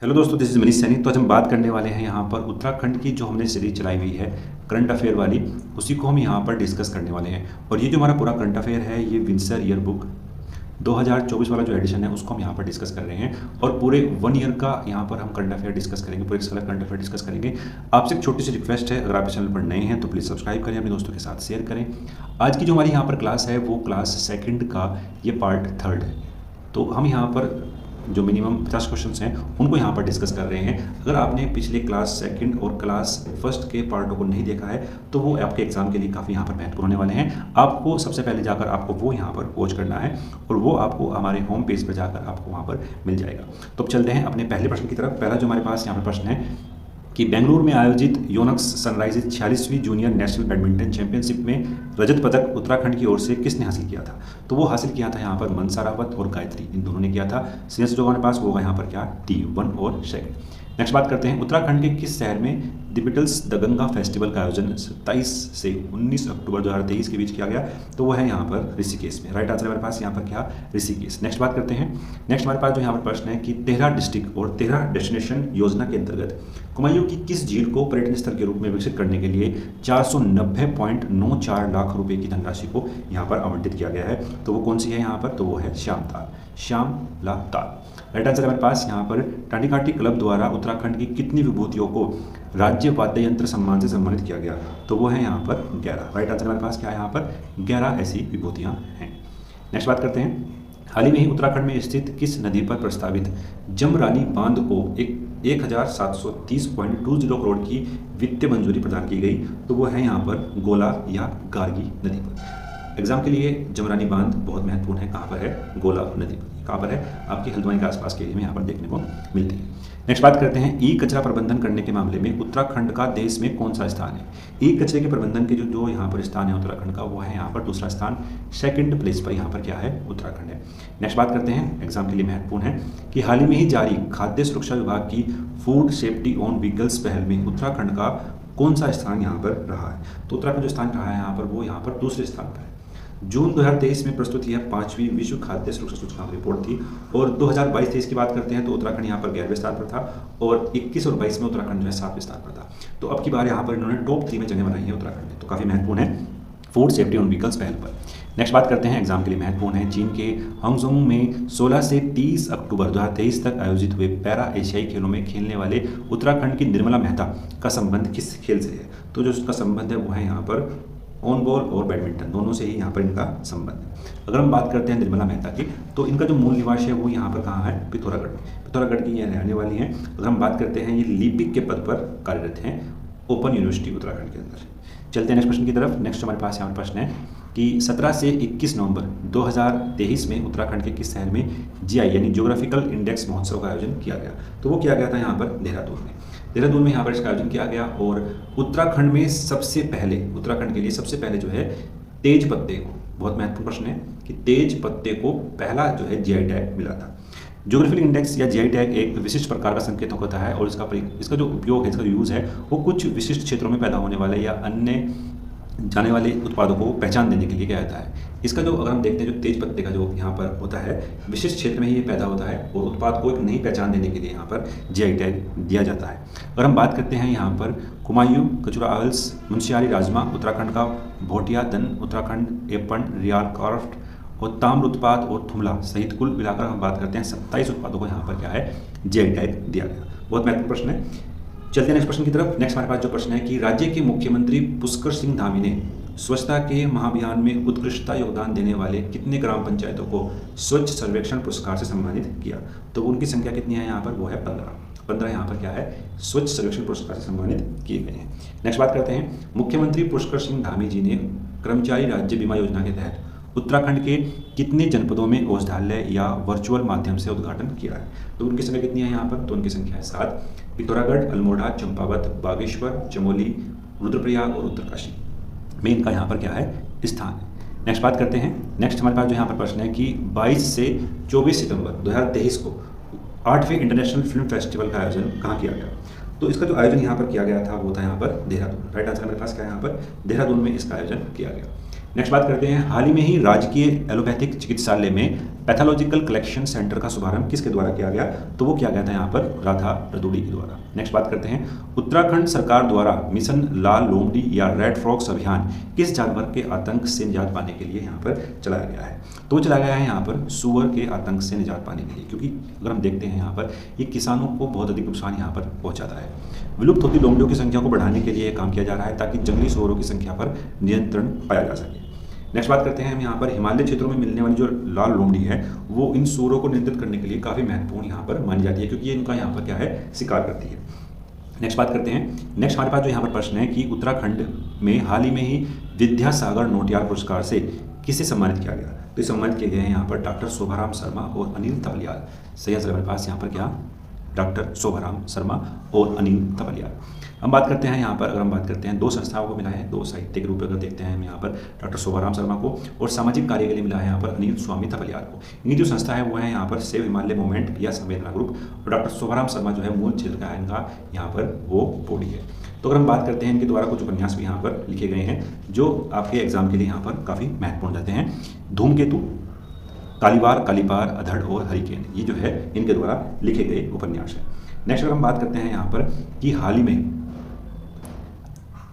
Hello दोस्तों, this is Manish Saini. तो आज हम बात करने वाले हैं यहाँ पर उत्तराखंड की जो हमने सीरीज चलाई हुई है करंट अफेयर वाली, उसी को हम यहाँ पर डिस्कस करने वाले हैं। और ये जो हमारा पूरा करंट अफेयर है, ये विंसर ईयर बुक 2024 वाला जो एडिशन है उसको हम यहाँ पर डिस्कस कर रहे हैं। और पूरे 1 ईयर का यहाँ पर हम करंट अफेयर डिस्कस करेंगे, पूरे साल करंट अफेयर डिस्कस करेंगे। आपसे एक छोटी सी रिक्वेस्ट है, अगर आप इस चैनल पर नए हैं तो प्लीज़ सब्सक्राइब करें, अपने दोस्तों के साथ शेयर करें। आज की जो हमारी यहाँ पर क्लास है वो क्लास सेकंड का ये पार्ट 3 है। तो हम यहाँ पर जो मिनिमम 50 क्वेश्चंस हैं उनको यहाँ पर डिस्कस कर रहे हैं। अगर आपने पिछले क्लास सेकंड और क्लास फर्स्ट के पार्टों को नहीं देखा है तो वो आपके एग्जाम के लिए काफ़ी यहाँ पर महत्वपूर्ण होने वाले हैं। आपको सबसे पहले जाकर आपको वो यहाँ पर वॉच करना है और वो आपको हमारे होम पेज पर जाकर आपको वहाँ पर मिल जाएगा। तो अब चलते हैं अपने पहले प्रश्न की तरफ। पहला जो हमारे पास यहाँ पर प्रश्न है कि बेंगलुरु में आयोजित योनक्स सनराइजेज 46वीं जूनियर नेशनल बैडमिंटन चैंपियनशिप में रजत पदक उत्तराखंड की ओर से किसने हासिल किया था? तो वो हासिल किया था यहाँ पर मनसा रावत और गायत्री, इन दोनों ने किया था। सीनियर जो हमारे पास होगा यहाँ पर क्या, T1 और सेकंड। नेक्स्ट बात करते हैं, उत्तराखंड के किस शहर में the Beatles the Ganga festival का आयोजन 27 से 19 अक्टूबर 2023 के बीच किया गया? तो वो है यहाँ पर ऋषिकेश में। राइट आंसर हमारे पास यहाँ पर क्या, ऋषिकेश। नेक्स्ट बात करते हैं, नेक्स्ट हमारे पास जो यहाँ पर प्रश्न है कि 13 डिस्ट्रिक्ट और 13 डेस्टिनेशन योजना के अंतर्गत कुमायूं की किस झील को पर्यटन स्थल के रूप में विकसित करने के लिए 490.94 लाख रुपए की धनराशि को यहाँ पर आवंटित किया गया है? तो वो कौन सी है यहाँ पर? तो वो है श्यामला ताल। राइट आंसर हमारे पास यहाँ पर टांडीघाटी क्लब द्वारा उत्तराखंड की कितनी विभूतियों को राज्य वाद्य यंत्र सम्मान से सम्मानित किया गया? तो वो है यहाँ पर 11। राइट आंसर हमारे पास क्या है यहाँ पर, 11 ऐसी विभूतियाँ हैं। नेक्स्ट बात करते हैं, हाल ही में ही उत्तराखंड में स्थित किस नदी पर प्रस्तावित जमरानी बांध को 1730.20 करोड़ की वित्तीय मंजूरी प्रदान की गई? तो वो है यहाँ पर गोला या गार्गी नदी पर। एग्जाम के लिए जमरानी बांध बहुत महत्वपूर्ण है। कहाँ पर है? गोला नदी पर। कहाँ पर है? आपकी हल्द्वानी के आसपास के एरिया में यहाँ पर देखने को मिलती है। नेक्स्ट बात करते हैं, ई कचरा प्रबंधन करने के मामले में उत्तराखंड का देश में कौन सा स्थान है? ई कचरे के प्रबंधन के जो यहाँ पर स्थान है उत्तराखंड का, वो है यहाँ पर दूसरा स्थान, सेकंड प्लेस पर यहाँ पर क्या है, उत्तराखंड है। नेक्स्ट बात करते हैं, एग्जाम के लिए महत्वपूर्ण है कि हाल ही में ही जारी खाद्य सुरक्षा विभाग की फूड सेफ्टी ऑन व्हीकल्स पहल में उत्तराखंड का कौन सा स्थान यहाँ पर रहा है? तो उत्तराखंड जो स्थान रहा है यहाँ पर, वो यहाँ पर दूसरे स्थान पर है। जून 2023 में प्रस्तुत यह 5वीं विश्व खाद्य सुरक्षा सूचकांक रिपोर्ट थी। और 2022-23 की बात करते हैं तो उत्तराखंड यहाँ पर 11वें स्थान पर था और 21 और 22 में उत्तराखंड जो है 7वें स्थान पर था। तो अब की बार यहाँ पर इन्होंने टॉप 3 में जगह बनाई है उत्तराखंड में, तो काफ़ी महत्वपूर्ण है फूड सेफ्टी ऑन व्हीकल्स पहल पर। नेक्स्ट बात करते हैं, एग्जाम के लिए महत्वपूर्ण है, चीन के हांगझोंग में 16 से 30 अक्टूबर 2023 तक आयोजित हुए पैरा एशियाई खेलों में खेलने वाले उत्तराखंड की निर्मला मेहता का संबंध किस खेल से है? तो जो उसका संबंध है वो है यहाँ पर ऑन बॉल और बैडमिंटन, दोनों से ही यहाँ पर इनका संबंध है। अगर हम बात करते हैं निर्मला मेहता की, तो इनका जो मूल निवास है वो यहाँ पर कहाँ है, पिथौरागढ़ में। पिथौरागढ़ की ये रहने वाली हैं। अगर हम बात करते हैं, ये लिपिक के पद पर कार्यरत हैं ओपन यूनिवर्सिटी उत्तराखंड के अंदर। चलते हैं नेक्स्ट प्रश्न की तरफ। नेक्स्ट हमारे पास यहाँ पर प्रश्न है कि 17 से 21 नवंबर 2023 में उत्तराखंड के किस शहर में GI यानी ज्योग्राफिकल इंडेक्स महोत्सव का आयोजन किया गया? तो वो किया गया था यहाँ पर देहरादून में। देहरादून में यहाँ पर इसका आयोजन किया गया और उत्तराखंड में सबसे पहले, उत्तराखंड के लिए सबसे पहले जो है तेज पत्ते को, बहुत महत्वपूर्ण प्रश्न है कि तेज पत्ते को पहला जो है GI टैग मिला था। ज्योग्राफिकल इंडेक्स या GI टैग एक विशिष्ट प्रकार का संकेत होता है और इसका जो उपयोग है, इसका जो यूज़ है वो कुछ विशिष्ट क्षेत्रों में पैदा होने वाले या अन्य जाने वाले उत्पादों को पहचान देने के लिए किया जाता है। इसका जो अगर हम देखते हैं, जो तेज पत्ते का जो यहाँ पर होता है, विशिष्ट क्षेत्र में ही ये पैदा होता है और उत्पाद को एक नई पहचान देने के लिए यहाँ पर GI टैग दिया जाता है। अगर हम बात करते हैं यहाँ पर कुमायूं, कचुरा आल्स, मुंशियारी राजमा उत्तराखंड का, भोटिया दन उत्तराखंड, एपन, रियाल कार्फ्ट और ताम्र उत्पाद और थुमला सहित कुल मिलाकर हम बात करते हैं 27 उत्पादों को यहाँ पर क्या है, GI टैग दिया गया। बहुत महत्वपूर्ण प्रश्न है। चलते हैं नेक्स्ट प्रश्न की तरफ। नेक्स्ट हमारे पास जो प्रश्न है कि राज्य के मुख्यमंत्री पुष्कर सिंह धामी ने स्वच्छता के महाअभियान में उत्कृष्टता योगदान देने वाले कितने ग्राम पंचायतों को स्वच्छ सर्वेक्षण पुरस्कार से सम्मानित किया? तो उनकी संख्या कितनी है यहाँ पर? वो है 15 यहाँ पर क्या है, स्वच्छ सर्वेक्षण पुरस्कार से सम्मानित किए गए हैं। नेक्स्ट बात करते हैं, मुख्यमंत्री पुष्कर सिंह धामी जी ने कर्मचारी राज्य बीमा योजना के तहत उत्तराखंड के कितने जनपदों में औषधालय या वर्चुअल माध्यम से उद्घाटन किया है? तो उनकी संख्या कितनी है यहाँ पर? तो उनकी संख्या है 7। पिथौरागढ़, अल्मोड़ा, चंपावत, बागेश्वर, चमोली, रुद्रप्रयाग और उत्तरकाशी में इनका यहाँ पर क्या है, स्थान है। नेक्स्ट बात करते हैं। नेक्स्ट हमारे पास जो यहाँ पर प्रश्न है कि 22 से 24 सितंबर 2023 को 8वें इंटरनेशनल फिल्म फेस्टिवल का आयोजन कहाँ किया गया? तो इसका जो आयोजन यहाँ पर किया गया था वो था यहाँ पर देहरादून। राइट आंसर हमारे पास क्या है यहाँ पर, देहरादून में इसका आयोजन किया गया। नेक्स्ट बात करते हैं, हाल ही में ही राजकीय एलोपैथिक चिकित्सालय में पैथोलॉजिकल कलेक्शन सेंटर का शुभारंभ किसके द्वारा किया गया? तो वो किया गया था यहाँ पर राधा रतूड़ी के द्वारा। नेक्स्ट बात करते हैं, उत्तराखंड सरकार द्वारा मिशन लाल लोमड़ी या रेड फ्रॉक्स अभियान किस जानवर के आतंक से निजात पाने के लिए यहाँ पर चलाया गया है? तो चलाया गया है यहाँ पर सूअर के आतंक से निजात पाने के लिए, क्योंकि अगर हम देखते हैं यहाँ पर ये किसानों को बहुत अधिक नुकसान यहाँ पर पहुँचाता है। विलुप्त होती लोमड़ियों की संख्या को बढ़ाने के लिए काम किया जा रहा है ताकि जंगली सूअरों की संख्या पर नियंत्रण पाया जा सके। नेक्स्ट बात करते हैं हम यहाँ पर, हिमालय क्षेत्रों में मिलने वाली जो लाल लोमड़ी है वो इन सूअरों को नियंत्रित करने के लिए काफ़ी महत्वपूर्ण यहाँ पर मानी जाती है, क्योंकि ये इनका यहाँ पर क्या है, शिकार करती है। नेक्स्ट बात करते हैं, नेक्स्ट हमारे पास जो यहाँ पर प्रश्न है कि उत्तराखंड में हाल ही में ही विद्यासागर नोटियाल पुरस्कार से किसे सम्मानित किया गया? तो ये सम्मानित किए गए हैं यहाँ पर डॉक्टर शोभाराम शर्मा और अनिल तपलियाल। सही आंसर हमारे पास यहाँ पर क्या, डॉक्टर शोभाराम शर्मा और अनिल तपलियाल। हम बात करते हैं यहाँ पर, अगर हम बात करते हैं दो संस्थाओं को मिला है, दो साहित्य के रूप में अगर देखते हैं हम यहाँ पर डॉक्टर शोभाराम शर्मा को, और सामाजिक कार्य के लिए मिला है यहाँ पर अनिल स्वामी तपलियाल को। इनकी जो संस्था है वो है यहाँ पर सेव हिमालय मूवमेंट या संवेदना ग्रुप, और डॉक्टर शोभाराम शर्मा जो है मूल क्षेत्र का है इनका यहाँ पर वो बॉडी है। तो अगर हम बात करते हैं इनके द्वारा कुछ उपन्यास भी यहाँ पर लिखे गए हैं जो आपके एग्जाम के लिए यहाँ पर काफ़ी महत्वपूर्ण रहते हैं। धूमकेतु, कालीबार, कालीपार, अधड़ और हरिकेन, ये जो है इनके द्वारा लिखे गए उपन्यास है। नेक्स्ट अगर हम बात करते हैं यहाँ पर कि हाल ही में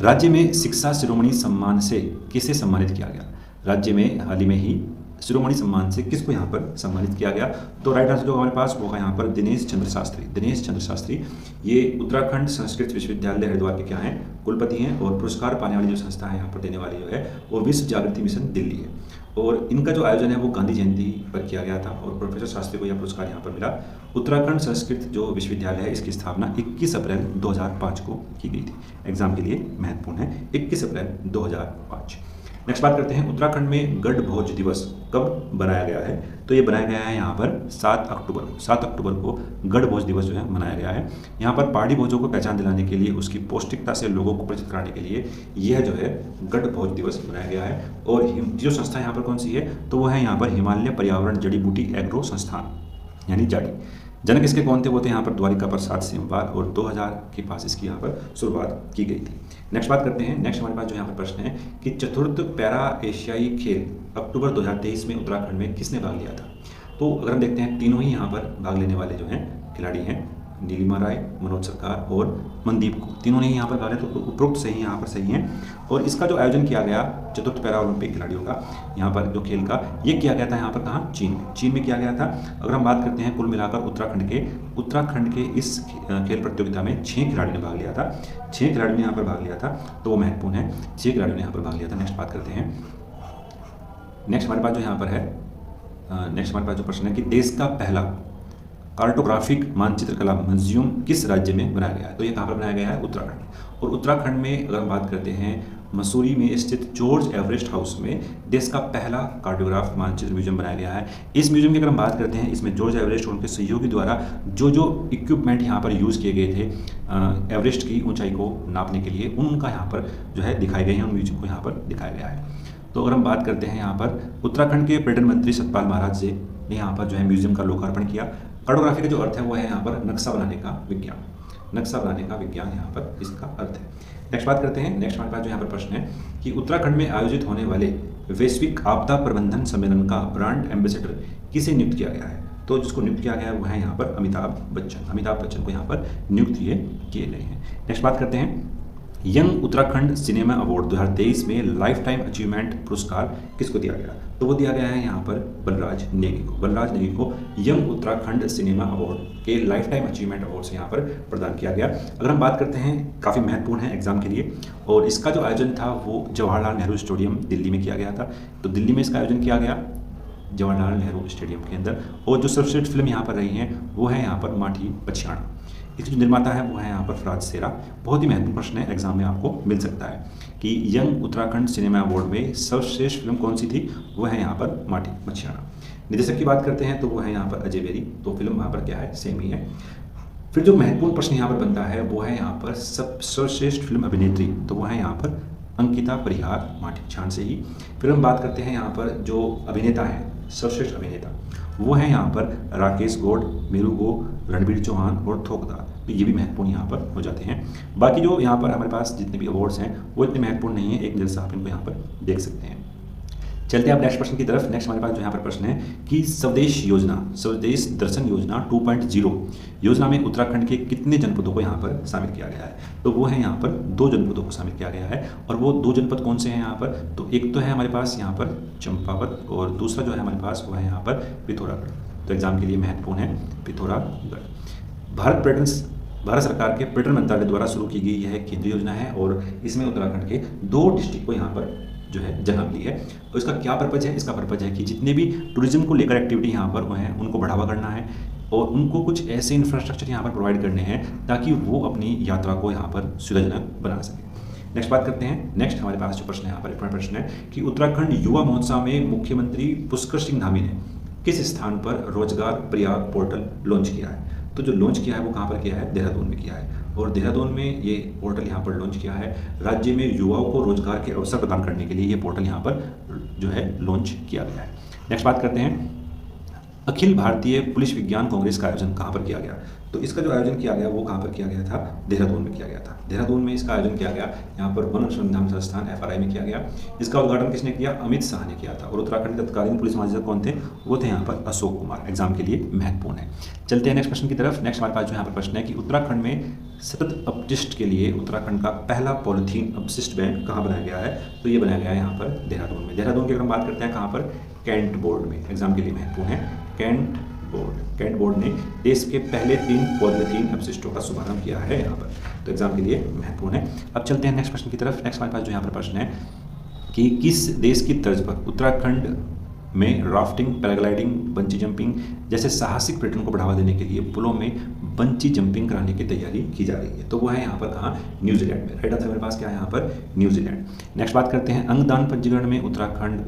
राज्य में शिक्षा शिरोमणि सम्मान से किसे सम्मानित किया गया? राज्य में हाल ही में ही शिरोमणि सम्मान से किसको यहाँ पर सम्मानित किया गया? तो राइट आंसर जो हमारे पास वो है यहाँ पर दिनेश चंद्र शास्त्री। दिनेश चंद्र शास्त्री ये उत्तराखंड संस्कृत विश्वविद्यालय हरिद्वार के क्या हैं, कुलपति हैं, और पुरस्कार पाने वाली जो संस्था है यहाँ पर देने वाली जो है वो विश्व जागृति मिशन दिल्ली है, और इनका जो आयोजन है वो गांधी जयंती पर किया गया था, और प्रोफेसर शास्त्री को यह पुरस्कार यहाँ पर मिला। उत्तराखंड संस्कृत जो विश्वविद्यालय है इसकी स्थापना 21 अप्रैल 2005 को की गई थी। एग्जाम के लिए महत्वपूर्ण है, 21 अप्रैल 2005। नेक्स्ट बात करते हैं, उत्तराखंड में गढ़भोज दिवस कब बनाया गया है? तो ये बनाया गया है यहाँ पर 7 अक्टूबर को। 7 अक्टूबर को गढ़भोज दिवस जो है मनाया गया है। यहाँ पर पहाड़ी भोजों को पहचान दिलाने के लिए, उसकी पौष्टिकता से लोगों को परिचित कराने के लिए यह जो है गढ़भोज दिवस मनाया गया है। और जो संस्था यहाँ पर कौन सी है? तो वो है यहाँ पर हिमालय पर्यावरण जड़ी बूटी एग्रो संस्थान, यानी जाडी। जनक इसके कौन थे? वो थे यहाँ पर द्वारिका प्रसाद सिम्बाल, और 2000 के पास इसकी यहाँ पर शुरुआत की गई थी। नेक्स्ट बात करते हैं, नेक्स्ट हमारे पास जो यहाँ पर प्रश्न है कि चतुर्थ पैरा एशियाई खेल अक्टूबर 2023 में उत्तराखंड में किसने भाग लिया था? तो अगर हम देखते हैं तीनों ही यहाँ पर भाग लेने वाले जो हैं खिलाड़ी हैं, नीलिमा राय, मनोज सरकार और मनदीप को, तीनों ने ही यहाँ पर भाग लिया, तो उपरोक्त सही यहाँ पर सही हैं। और इसका जो आयोजन किया गया चतुर्थ पैरा ओलंपिक खिलाड़ियों का यहाँ पर जो खेल का ये किया गया था यहाँ पर कहाँ, चीन में किया गया था। अगर हम बात करते हैं कुल मिलाकर उत्तराखंड के इस खेल प्रतियोगिता में 6 खिलाड़ियों ने भाग लिया था, 6 खिलाड़ियों ने यहाँ पर भाग लिया था, तो वो महत्वपूर्ण है, 6 खिलाड़ियों ने यहाँ पर भाग लिया था। नेक्स्ट बात करते हैं, नेक्स्ट हमारे पास जो यहाँ पर है, नेक्स्ट हमारे पास जो प्रश्न है कि देश का पहला कार्टोग्राफिक मानचित्र कला म्यूजियम किस राज्य में बनाया गया है? तो ये कहाँ पर बनाया गया है? उत्तराखंड। और उत्तराखंड में अगर हम बात करते हैं मसूरी में स्थित जॉर्ज एवरेस्ट हाउस में देश का पहला कार्टोग्राफ मानचित्र म्यूजियम बनाया गया है। इस म्यूजियम की अगर हम बात करते हैं, इसमें जॉर्ज एवरेस्ट और उनके सहयोगी द्वारा जो इक्विपमेंट यहाँ पर यूज़ किए गए थे एवरेस्ट की ऊंचाई को नापने के लिए, उनका यहाँ पर जो है दिखाए गए हैं, उन म्यूजियम को यहाँ पर दिखाया गया है। तो अगर हम बात करते हैं यहाँ पर उत्तराखंड के पर्यटन मंत्री सतपाल महाराज जी ने यहाँ पर जो है म्यूजियम का लोकार्पण किया। कार्टोग्राफी का जो अर्थ है वो है यहाँ पर नक्शा बनाने का विज्ञान, नक्शा बनाने का विज्ञान यहाँ पर इसका अर्थ है। नेक्स्ट बात करते हैं, नेक्स्ट हमारे पास जो यहाँ पर प्रश्न है कि उत्तराखंड में आयोजित होने वाले वैश्विक आपदा प्रबंधन सम्मेलन का ब्रांड एम्बेसडर किसे नियुक्त किया गया है? तो जिसको नियुक्त किया गया है वो है यहाँ पर अमिताभ बच्चन को यहाँ पर नियुक्त किए गए हैं। नेक्स्ट बात करते हैं, यंग उत्तराखंड सिनेमा अवार्ड 2023 में लाइफ टाइम अचीवमेंट पुरस्कार किसको दिया गया? तो वो दिया गया है यहाँ पर बलराज नेगी को यंग उत्तराखंड सिनेमा अवार्ड के लाइफ टाइम अचीवमेंट अवार्ड से यहाँ पर प्रदान किया गया। अगर हम बात करते हैं, काफ़ी महत्वपूर्ण है एग्जाम के लिए, और इसका जो आयोजन था वो जवाहरलाल नेहरू स्टेडियम दिल्ली में किया गया था। तो दिल्ली में इसका आयोजन किया गया जवाहरलाल नेहरू स्टेडियम के अंदर, और जो सर्वश्रेष्ठ फिल्म यहाँ पर रही है वो है यहाँ पर माठी पछियाणा। इसके जो निर्माता है वो है यहाँ पर फराज सेरा। बहुत ही महत्वपूर्ण प्रश्न है, एग्जाम में आपको मिल सकता है कि यंग उत्तराखंड सिनेमा अवार्ड में सर्वश्रेष्ठ फिल्म कौन सी थी? वो है यहाँ पर माटी पछियाणा। निर्देशक की बात करते हैं तो वो है यहाँ पर अजय बेरी। तो फिल्म यहाँ पर क्या है, सेम ही है। फिर जो महत्वपूर्ण प्रश्न यहाँ पर बनता है वो है यहाँ पर सर्वश्रेष्ठ फिल्म अभिनेत्री, तो वो है यहाँ पर अंकिता परिहार, माटी पछाण से ही। फिर हम बात करते हैं यहाँ पर जो अभिनेता हैं, सर्वश्रेष्ठ अभिनेता, वो है यहाँ पर राकेश गौड़, मेरुगो, रणबीर चौहान और थोकदार। तो ये भी महत्वपूर्ण यहाँ पर हो जाते हैं। बाकी जो यहाँ पर हमारे पास जितने भी अवार्ड्स हैं वो इतने महत्वपूर्ण नहीं है, एक नज़र से आप इनको यहाँ पर देख सकते हैं। चलते हैं आप नेक्स्ट प्रश्न की तरफ। नेक्स्ट हमारे पास जो यहाँ पर प्रश्न है कि स्वदेश दर्शन योजना 2.0 योजना में उत्तराखंड के कितने जनपदों को यहाँ पर शामिल किया गया है। तो वो है यहाँ पर 2 जनपदों को शामिल किया गया है। और वो 2 जनपद कौन से हैं यहाँ पर, तो एक तो है हमारे पास यहाँ पर चंपावत और दूसरा जो है हमारे पास वो है यहाँ पर पिथौरागढ़। तो एग्जाम के लिए महत्वपूर्ण है पिथौरागढ़। भारत सरकार के पर्यटन मंत्रालय द्वारा शुरू की गई यह केंद्रीय योजना है और इसमें उत्तराखंड के 2 डिस्ट्रिक्ट को यहाँ पर जो है जगह मिली है। और इसका क्या पर्पज़ है, इसका पर्पज़ है कि जितने भी टूरिज्म को लेकर एक्टिविटी यहाँ पर वो हैं उनको बढ़ावा करना है और उनको कुछ ऐसे इंफ्रास्ट्रक्चर यहाँ पर प्रोवाइड करने हैं ताकि वो अपनी यात्रा को यहाँ पर सुविधाजनक बना सकें। नेक्स्ट बात करते हैं। नेक्स्ट हमारे पास जो प्रश्न है यहाँ पर एक प्रश्न है कि उत्तराखंड युवा महोत्सव में मुख्यमंत्री पुष्कर सिंह धामी ने किस स्थान पर रोजगार प्रयाग पोर्टल लॉन्च किया है। तो जो लॉन्च किया है वो कहाँ पर किया है, देहरादून में किया है। और देहरादून में ये पोर्टल यहाँ पर लॉन्च किया है। राज्य में युवाओं को रोजगार के अवसर प्रदान करने के लिए ये पोर्टल यहाँ पर जो है लॉन्च किया गया है। नेक्स्ट बात करते हैं, अखिल भारतीय पुलिस विज्ञान कांग्रेस का आयोजन कहाँ पर किया गया। तो इसका जो आयोजन किया गया वो कहाँ पर किया गया था, देहरादून में किया गया था। देहरादून में इसका आयोजन किया गया, यहाँ पर वन अनुसंधान संस्थान FRI में किया गया। इसका उद्घाटन किसने किया, अमित शाह ने किया था। और उत्तराखंड के तत्कालीन पुलिस महानिदेशक कौन थे, वो थे यहाँ पर अशोक कुमार। एग्जाम के लिए महत्वपूर्ण है। चलते हैं नेक्स्ट प्रश्न की तरफ। नेक्स्ट हमारे पास जो यहाँ पर प्रश्न है कि उत्तराखंड में सतत अपशिष्ट के लिए उत्तराखंड का पहला पॉलीथीन अपशिष्ट बैंक कहाँ बनाया गया है। तो ये बनाया गया है यहाँ पर देहरादून में। देहरादून की अगर हम बात करते हैं कहाँ पर, कैंट बोर्ड में। एग्जाम के लिए महत्वपूर्ण है कैंट बोर्ड ने देश के पहले 3 पॉलीथीन अपशिष्टों का शुभारंभ किया है यहाँ पर। तो एग्जाम के लिए महत्वपूर्ण है। अब चलते हैं नेक्स्ट प्रश्न की तरफ। नेक्स्ट हमारे पास जो यहाँ पर प्रश्न है कि किस देश की तर्ज पर उत्तराखंड में राफ्टिंग, पैराग्लाइडिंग, बंची जंपिंग जैसे साहसिक पर्यटन को बढ़ावा देने के लिए पुलों में बंची जंपिंग कराने की तैयारी की जा रही है। तो वो है यहाँ पर कहाँ, न्यूजीलैंड में। राइट आंसर हमारे पास क्या है यहाँ पर, न्यूजीलैंड। नेक्स्ट बात करते हैं, अंगदान पंजीकरण में उत्तराखंड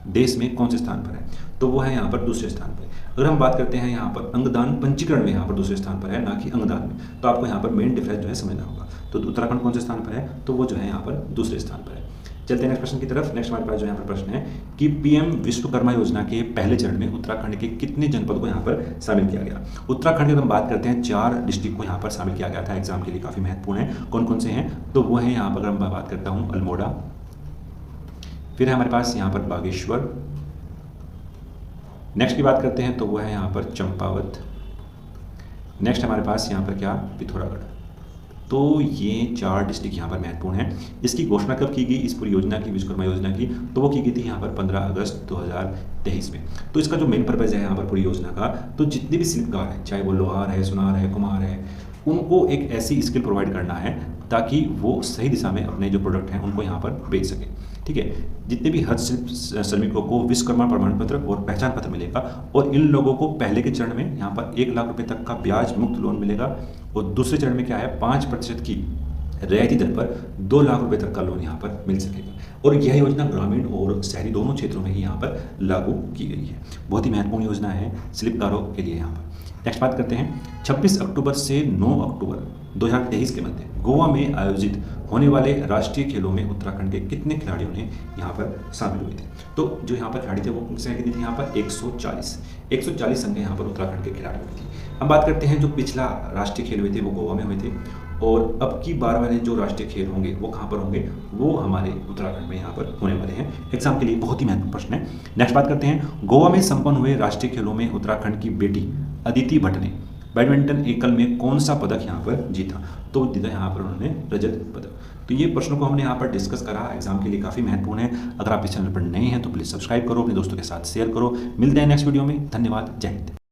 देश में कौन से स्थान पर है। तो वो है यहाँ पर दूसरे स्थान पर। अगर हम बात करते हैं यहाँ पर अंगदान पंजीकरण में, यहाँ पर दूसरे स्थान पर है, ना कि अंगदान में। तो आपको यहाँ पर मेन डिफरेंस जो है समझना होगा। तो उत्तराखंड कौन से स्थान पर है, तो वो जो है यहाँ पर दूसरे स्थान पर है। चलते हैं नेक्स्ट प्रश्न की तरफ। नेक्स्ट हमारे पास जो यहाँ पर प्रश्न है कि PM विश्वकर्मा योजना के पहले चरण में उत्तराखंड के कितने जनपद को यहाँ पर शामिल किया गया। उत्तराखंड की अगर हम बात करते हैं 4 डिस्ट्रिक्ट को यहाँ पर शामिल किया गया था। एग्जाम के लिए काफ़ी महत्वपूर्ण है। कौन कौन से हैं, तो वो है यहाँ पर अगर मैं बात करता हूँ अल्मोड़ा, फिर है हमारे पास यहाँ पर बागेश्वर, नेक्स्ट की बात करते हैं तो वो है यहाँ पर चंपावत, नेक्स्ट हमारे पास यहाँ पर क्या, पिथौरागढ़। तो ये 4 डिस्ट्रिक्ट यहाँ पर महत्वपूर्ण है। इसकी घोषणा कब की गई इस पूरी योजना की, विश्वकर्मा योजना की, तो वो की गई थी यहाँ पर 15 अगस्त 2023 में। तो इसका जो मेन पर्पज़ है यहाँ पर पूरी योजना का, तो जितने भी शिल्पकार हैं, चाहे वो लोहार है, सुनार है, कुम्हार है, उनको एक ऐसी स्किल प्रोवाइड करना है ताकि वो सही दिशा में अपने जो प्रोडक्ट हैं उनको यहाँ पर बेच सकें। ठीक है, जितने भी हस्तशिल्प श्रमिकों को विश्वकर्मा प्रमाण पत्र और पहचान पत्र मिलेगा। और इन लोगों को पहले के चरण में यहाँ पर 1 लाख रुपए तक का ब्याज मुक्त लोन मिलेगा और दूसरे चरण में क्या है, 5% की रियायती दर पर 2 लाख रुपए तक का लोन यहाँ पर मिल सकेगा। और यह योजना ग्रामीण और शहरी दोनों क्षेत्रों में ही यहाँ पर लागू की गई है। बहुत ही महत्वपूर्ण योजना है शिल्पकारों के लिए यहाँ पर। नेक्स्ट बात करते हैं, 26 अक्टूबर से 9 अक्टूबर 2023 के मध्य गोवा में आयोजित होने वाले राष्ट्रीय खेलों में उत्तराखंड के कितने खिलाड़ियों ने यहाँ पर शामिल हुए थे। तो जो यहाँ पर खिलाड़ी थे वो कितनी संख्या की थी, यहाँ पर 140 संख्या यहाँ पर उत्तराखंड के खिलाड़ियों की थी। हम बात करते हैं जो पिछला राष्ट्रीय खेल हुए थे वो गोवा में हुए थे, और अब की बार वाले जो राष्ट्रीय खेल होंगे वो कहाँ पर होंगे, वो हमारे उत्तराखंड में यहाँ पर होने वाले हैं। एग्जाम के लिए बहुत ही महत्वपूर्ण प्रश्न है। नेक्स्ट बात करते हैं, गोवा में संपन्न हुए राष्ट्रीय खेलों में उत्तराखंड की बेटी अदिति भट्ट ने बैडमिंटन एकल में कौन सा पदक यहाँ पर जीता। तो जीता यहाँ पर उन्होंने रजत पदक। तो ये प्रश्नों को हमने यहाँ पर डिस्कस करा। एग्जाम के लिए काफ़ी महत्वपूर्ण है। अगर आप इस चैनल पर नए हैं तो प्लीज़ सब्सक्राइब करो, अपने दोस्तों के साथ शेयर करो। मिलते हैं नेक्स्ट वीडियो में। धन्यवाद, जय हिंद।